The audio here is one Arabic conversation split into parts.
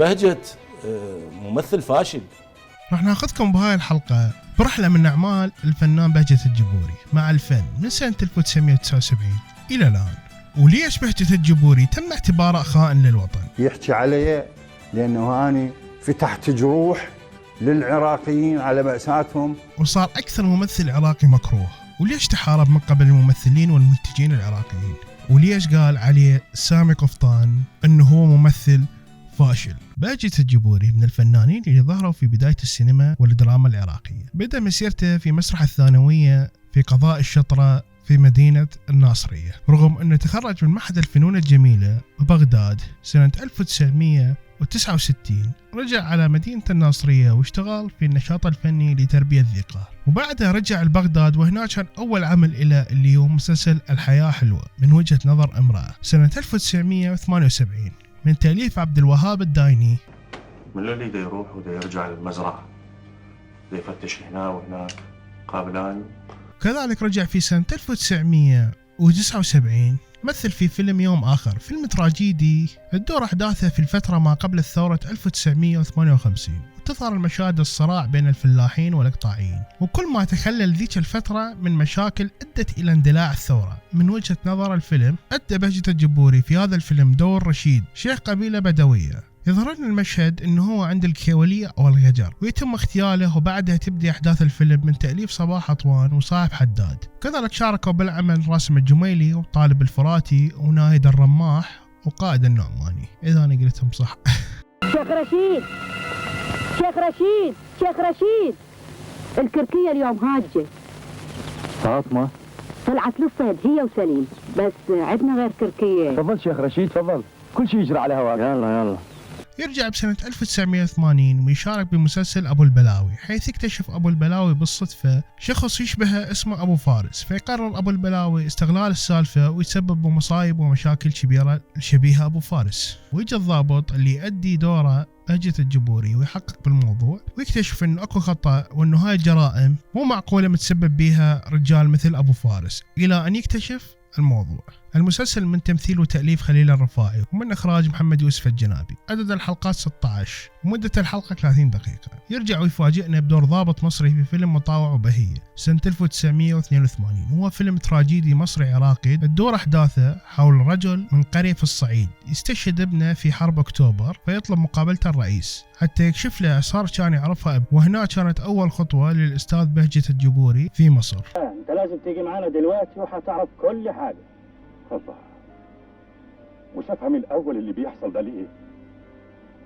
بهجة ممثل فاشل. راح ناخذكم بهاي الحلقة برحلة من أعمال الفنان بهجة الجبوري مع الفن من سنة 1979 إلى الآن. وليش بهجة الجبوري تم اعتباره خائن للوطن؟ يحكي علي لأنه أنا فتحت جروح للعراقيين على مأساتهم، وصار أكثر ممثل عراقي مكروه. وليش تحارب من قبل الممثلين والمنتجين العراقيين؟ وليش قال عليه سامي قفطان أنه هو ممثل فاشل؟ بهجة الجبوري من الفنانين اللي ظهروا في بداية السينما والدراما العراقية. بدأ مسيرته في مسرح الثانوية في قضاء الشطرة في مدينة الناصرية، رغم أنه تخرج من معهد الفنون الجميلة ببغداد سنة 1969. رجع على مدينة الناصرية واشتغل في النشاط الفني لتربية ذكار، وبعدها رجع لبغداد، وهناك كان أول عمل إلى اللي هو مسلسل الحياة حلوة من وجهة نظر امرأة سنة 1978 من تأليف عبد الوهاب الدايني. من اللي دا يروح ودا يرجع للمزرعة، دا يفتش هنا وهناك قابلان. كذلك رجع في سنة 1979 مثل في فيلم يوم آخر، فيلم تراجيدي تدور أحداثه في الفترة ما قبل الثورة 1958، وتظهر المشاهد الصراع بين الفلاحين والإقطاعيين، وكل ما تخلل ذيك الفترة من مشاكل أدت إلى اندلاع الثورة. من وجهة نظر الفيلم، أدى بهجة الجبوري في هذا الفيلم دور رشيد، شيخ قبيلة بدوية. يظهر لنا المشهد انه هو عند الكيولية او الغجر، ويتم اغتياله، وبعدها تبدي احداث الفيلم من تأليف صباح عطوان وصاحب حداد. كذلك شاركوا بالعمل راسم الجميلي وطالب الفراتي وناهد الرماح وقائد النعماني، اذا انا قلتهم صح. شيخ رشيد، شيخ رشيد، شيخ رشيد، الكركية اليوم هاجة. فاطمة طلعت للصيد هي وسليم، بس عندنا غير كركية. تفضل شيخ رشيد، تفضل، كل شيء يجرى على هواك. يلا يلا. يرجع بسنة 1980 ويشارك بمسلسل أبو البلاوي، حيث يكتشف أبو البلاوي بالصدفة شخص يشبه اسمه أبو فارس، فيقرر أبو البلاوي استغلال السالفة ويتسبب بمصايب ومشاكل كبيرة شبيهة أبو فارس. ويجي الضابط اللي يؤدي دوره بهجة الجبوري ويحقق بالموضوع، ويكتشف انه اكو خطأ، وانه هاي الجرائم مو معقولة متسبب بيها رجال مثل أبو فارس، إلى أن يكتشف الموضوع. المسلسل من تمثيل وتأليف خليل الرفاعي ومن إخراج محمد يوسف الجنابي. عدد الحلقات 16 ومدة الحلقة 30 دقيقة. يرجع ويفاجئنا بدور ضابط مصري في فيلم مطاوع وبهية سنة 1982، وهو فيلم تراجيدي مصري عراقي تدور أحداثه حول رجل من قرية في الصعيد يستشهد ابنه في حرب أكتوبر، فيطلب مقابلة الرئيس حتى يكشف له أسرار كان يعرفها ابنه. وهنا كانت أول خطوة للأستاذ بهجة الجبوري في مصر. انت لازم تيجي معنا دلوقتي وحتعرف كل حاجة. الله، مش هفهم الأول اللي بيحصل ده ليه،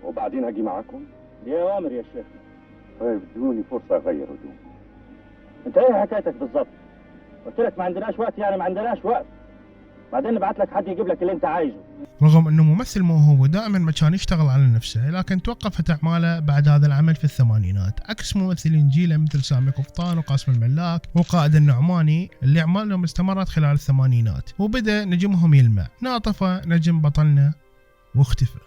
وبعدين هاجي معاكم. دي أوامر يا شيخ. طيب ادوني فرصة أغير هدوم. انت ايه حكايتك بالظبط؟ قلت لك ما عندناش وقت، يعني ما عندناش وقت. بعدين نبعت لك حد يجيب لك اللي انت عايزه. رغم انه ممثل موهوب ودائما ما كان يشتغل على نفسه، لكن توقفت اعماله بعد هذا العمل في الثمانينات، عكس ممثلين جيله مثل سامي قفطان وقاسم الملاك وقائد النعماني اللي اعمالهم استمرت خلال الثمانينات، وبدا نجمهم يلمع. ناطفه نجم بطلنا واختفى.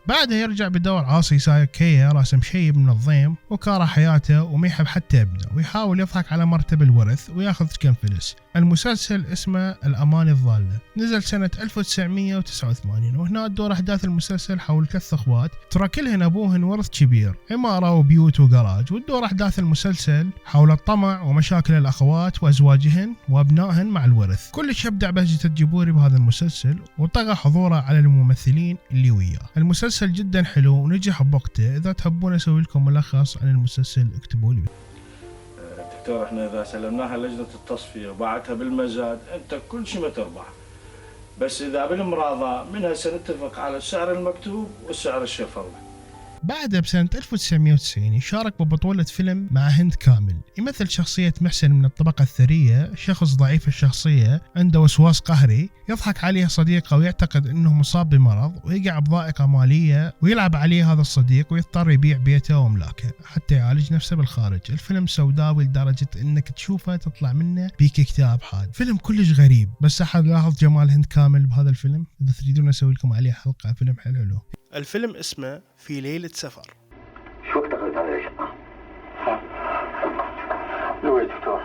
بعدها يرجع بدور عاصي سايق كيا راسم شيب من الضيم وكاره حياته وما يحب حتى ابنه، ويحاول يضحك على مرتب الورث وياخذ كم فلس. المسلسل اسمه الأمان الضالة، نزل سنة 1989، وهنا تدور أحداث المسلسل حول 3 أخوات تركلهن أبوهن ورث كبير، عمارة وبيوت وجراج، وتدور أحداث المسلسل حول الطمع ومشاكل الأخوات وأزواجهن وأبنائهن مع الورث. كلش يبدع بهجة الجبوري بهذا المسلسل، وطغى حضوره على الممثلين اللي وياه. المسلسل جدا حلو ونجح بوقته. إذا تحبون أسوي لكم ملخص عن المسلسل اكتبوا لي. دكتور، احنا اذا سلمناها لجنة التصفية وبعتها بالمزاد انت كل شيء ما تربح، بس اذا بالمراضى منها سنتفق على السعر المكتوب والسعر الشفوي. بعدها بسنة 1990 يشارك ببطولة فيلم مع هند كامل، يمثل شخصية محسن من الطبقة الثرية، شخص ضعيف الشخصية عنده وسواس قهري، يضحك عليه صديقه ويعتقد انه مصاب بمرض، ويقع بضائقة مالية ويلعب عليه هذا الصديق، ويضطر يبيع بيته واملاكه حتى يعالج نفسه بالخارج. الفيلم سوداوي لدرجة انك تشوفه تطلع منه بيك اكتئاب حاد. فيلم كلش غريب، بس احد لاحظ جمال هند كامل بهذا الفيلم؟ اذا تريدون اسوي لكم عليه حلقة، فيلم حلو. الفيلم اسمه في ليلة سفر. شو وقت دخلت على الشقة؟ لو يا دكتور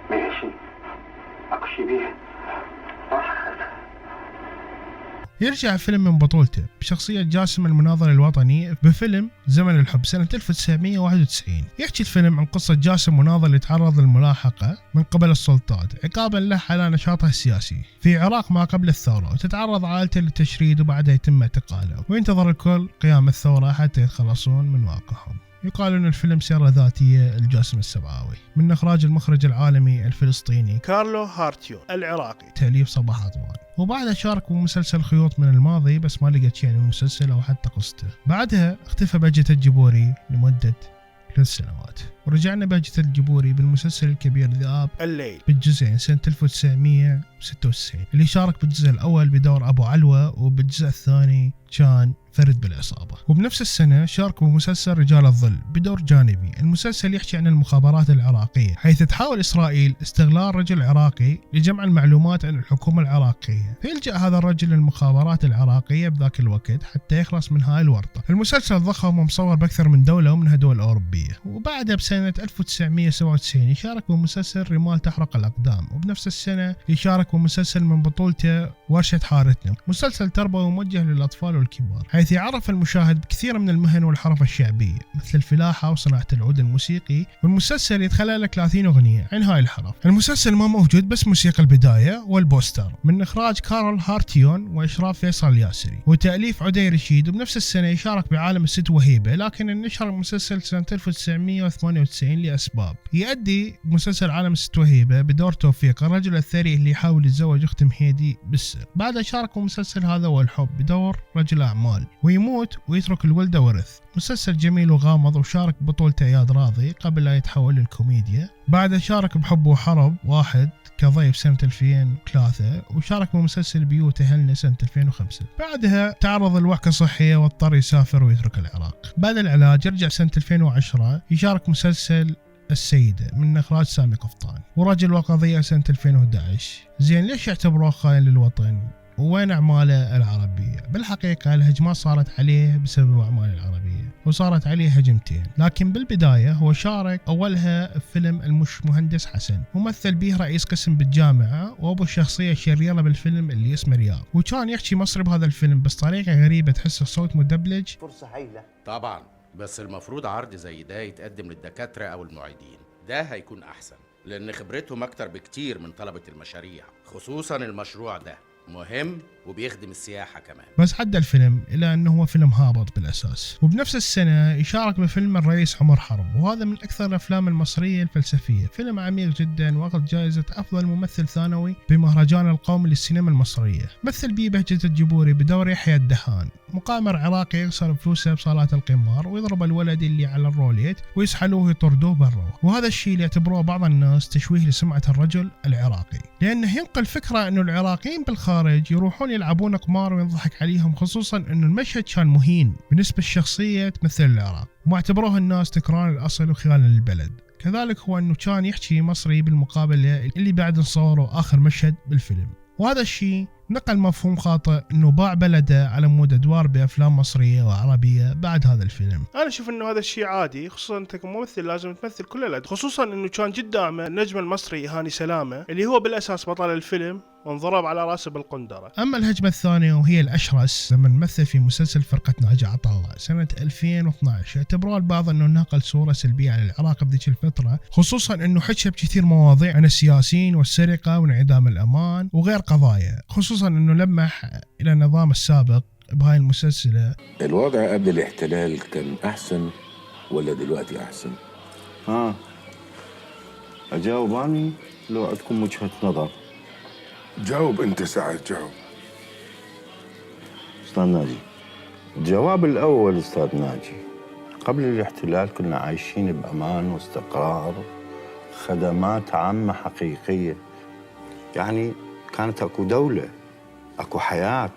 ما هي شيء، اكو شيء بيه. يرجع الفيلم من بطولته بشخصية جاسم المناضل الوطني بفيلم زمن الحب سنة 1991. يحكي الفيلم عن قصة جاسم مناضل يتعرض للملاحقة من قبل السلطات عقابا له على نشاطه السياسي في العراق ما قبل الثورة، وتتعرض عائلته للتشريد وبعدها يتم اعتقاله، وينتظر الكل قيام الثورة حتى يتخلصون من واقعهم. يقال أن الفيلم سيرة ذاتية لجاسم السبعاوي من إخراج المخرج العالمي الفلسطيني كارلو هارتيون العراقي، تأليف صباح عطوان. وبعدها شارك بمسلسل خيوط من الماضي بس ما لقيت يعني مسلسل أو حتى قصته. بعدها اختفى بهجة الجبوري لمدة 3 سنوات، ورجعنا بهجة الجبوري بالمسلسل الكبير ذئاب الليل بالجزئين سنة 1996 اللي شارك بالجزء الأول بدور أبو علوة، وبالجزء الثاني كان فرد بالعصابة. وبنفس السنة شارك بمسلسل رجال الظل بدور جانبي. المسلسل يحكي عن المخابرات العراقية، حيث تحاول إسرائيل استغلال رجل عراقي لجمع المعلومات عن الحكومة العراقية، فيلجأ هذا الرجل للمخابرات العراقية بذاك الوقت حتى يخلص من هاي الورطة. المسلسل ضخم ومصور بأكثر من دولة ومنها دول أوروبية. وبعدها بسنة 1997 يشارك بمسلسل رمال تحرق الأقدام، وبنفس السنة يشارك بمسلسل من بطولته ورشة حارتنا، مسلسل تربوي موجه للأطفال والكبار، حيث يعرف المشاهد بكثير من المهن والحرف الشعبية مثل الفلاحة وصناعة العود الموسيقي. والمسلسل يتخلل 30 أغنية عن هاي الحرف. المسلسل ما موجود بس موسيقى البداية والبوستر من إخراج كارل هارتيون وإشراف فيصل الياسري وتأليف عدي رشيد. وبنفس السنة يشارك بعالم الست وهيبة، لكن نشر المسلسل سنة 1998 لأسباب. يؤدي مسلسل عالم الست وهيبة بدور توفيق الرجل الثري اللي يحاول يتزوج أخت مهيدي بالسر. بعدها شارك بمسلسل هذا والحب بدور رجل أعمال، ويموت ويترك الولدة ورث. مسلسل جميل وغامض، وشارك بطولته اياد راضي قبل لا يتحول للكوميديا. بعدها شارك بحب وحرب واحد كضيف سنة 2003، وشارك بمسلسل بيوت أهلنا سنة 2005. بعدها تعرض لوعكة صحية واضطر يسافر ويترك العراق. بعد العلاج يرجع سنة 2010 يشارك مسلسل السيدة من إخراج سامي قفطان، ورجل وقضية سنة 2011. زين ليش يعتبروه خاين للوطن؟ وين أعماله العربية؟ بالحقيقة الهجمات صارت عليه بسبب أعماله العربية، وصارت عليه هجمتين. لكن بالبداية هو شارك أولها بفيلم المش مهندس حسن، ومثل به رئيس قسم بالجامعة وأبو الشخصية الشريرة بالفيلم اللي اسمه رياض، وكان يحكي مصري بهذا الفيلم بس طريقة غريبة تحس الصوت مدبلج. فرصة هايلة طبعا، بس المفروض عرض زي ده يتقدم للدكاترة أو المعيدين، ده هيكون أحسن لأن خبرتهم أكتر بكتير من طلبة المشاريع، خصوصا المشروع ده مهم وبيخدم السياحة كمان. بس عدى الفيلم إلى أنه هو فيلم هابط بالأساس. وبنفس السنة يشارك بفيلم الرئيس عمر حرب، وهذا من أكثر الأفلام المصرية الفلسفية، فيلم عميق جدا واخذ جائزة أفضل ممثل ثانوي بمهرجان القومي للسينما المصرية. مثل بيه بهجة الجبوري بدور يحيى الدهان، مقامر عراقي يخسر فلوسه بصالات القمار ويضرب الولد اللي على الروليت ويسحلوه ويطردوه برا. وهذا الشيء اللي يعتبروه بعض الناس تشويه لسمعة الرجل العراقي، لأنه ينقل فكرة أنه العراقيين بالخارج يروحون يلعبون قمار وينضحك عليهم، خصوصا أنه المشهد كان مهين بالنسبة للشخصية تمثل العراق، وما اعتبروه الناس نكران الأصل وخيانة للبلد. كذلك هو أنه كان يحكي مصري بالمقابلة اللي بعد نصوروا آخر مشهد بالفيلم، وهذا الشيء نقل مفهوم خاطئ انه باع بلده على مود ادوار بافلام مصريه وعربيه بعد هذا الفيلم. انا اشوف انه هذا الشيء عادي، خصوصا انت كممثل لازم تمثل كل الادوار، خصوصا انه كان قدامه النجم المصري هاني سلامه اللي هو بالاساس بطل الفيلم وانضرب على راسه بالقندره. اما الهجمه الثانيه وهي الاشرس لما مثل في مسلسل فرقه ناجي عطله سنه 2012، اعتبروه البعض انه نقل صوره سلبيه عن العراق بذيك الفتره، خصوصا انه حكى بكثير مواضيع عن السياسيين والسرقه وانعدام الامان وغير قضايا، خصوصا انه لمح الى النظام السابق بهاي المسلسله. الوضع قبل الاحتلال كان احسن ولا دلوقتي احسن؟ اجاوب اني لو عندكم وجهة نظر؟ جاوب انت سعد، جاوب. استاذ ناجي، الجواب الاول استاذ ناجي، قبل الاحتلال كنا عايشين بامان واستقرار، خدمات عامة حقيقية، يعني كانت اكو دولة، اكو حياة.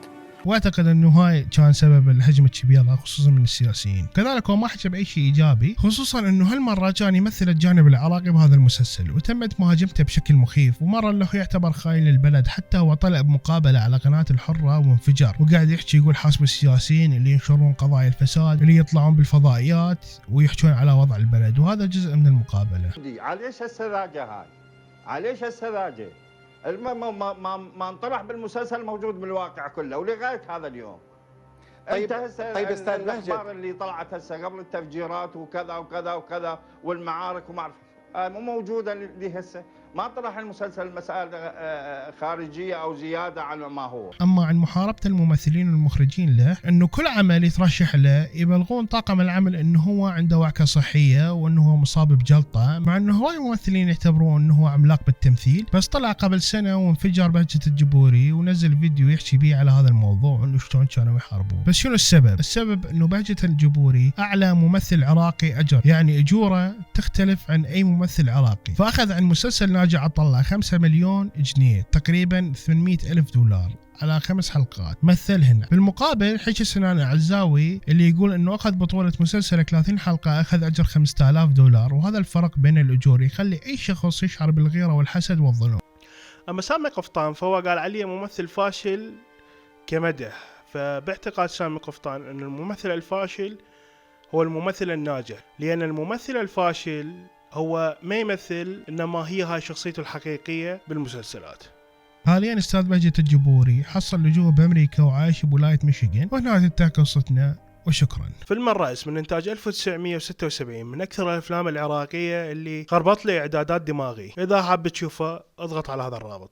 واعتقد انه هاي كان سبب الهجمه الكبيره خصوصا من السياسيين. كذلك هو ما حكى باي شيء ايجابي، خصوصا انه هالمره كان يمثل الجانب العراقي بهذا المسلسل وتمت مهاجمته بشكل مخيف، ومره له يعتبر خاين للبلد. حتى هو طلع بمقابله على قناه الحره وانفجر وقاعد يحكي يقول حاسب السياسيين اللي ينشرون قضايا الفساد اللي يطلعون بالفضائيات ويحكون على وضع البلد، وهذا جزء من المقابله. عليش هالسذاجه هاي؟ عليش هالسذاجه؟ ما انطرح بالمسلسل موجود بالواقع كله ولغايه هذا اليوم. طيب انت هسه طيب استاذ الاخبار مهجد، اللي طلعت هسه قبل التفجيرات وكذا وكذا وكذا والمعارك وما اعرف مو موجوده اللي هسه، ما طرح المسلسل مسائل خارجيه او زياده عن ما هو. اما عن محاربه الممثلين والمخرجين له، انه كل عمل يترشح له يبلغون طاقم العمل انه هو عنده وعكه صحيه وانه هو مصاب بجلطه، مع انه هواي ممثلين يعتبروه انه هو عملاق بالتمثيل. بس طلع قبل سنه وانفجر بهجة الجبوري ونزل فيديو يحكي بيه على هذا الموضوع انه شلون كانوا يحاربوه. بس شنو السبب؟ السبب انه بهجة الجبوري اعلى ممثل عراقي اجر، يعني اجوره تختلف عن اي ممثل عراقي، فاخذ عن مسلسل ناجي عطله 5 مليون جنيه تقريبا 800,000 دولار على 5 حلقات مثلهن. بالمقابل حكي سنان العزاوي اللي يقول انه اخذ بطولة مسلسل 30 حلقة اخذ اجر 5000 دولار، وهذا الفرق بين الاجور يخلي اي شخص يشعر بالغيرة والحسد والظلم. اما سامي قفطان فهو قال عليه ممثل فاشل كمدح، فباعتقاد سامي قفطان ان الممثل الفاشل هو الممثل الناجح، لان الممثل الفاشل هو ما يمثل، انما هي هاي شخصيته الحقيقية بالمسلسلات. حاليا استاذ بهجة الجبوري حصل لجوء بامريكا وعايش بولاية ميشيغان، وهنا تنتهي قصتنا وشكرا. فيلم الرئيس من انتاج 1976 من اكثر الافلام العراقية اللي خربط لي اعدادات دماغي. اذا حاب تشوفه اضغط على هذا الرابط.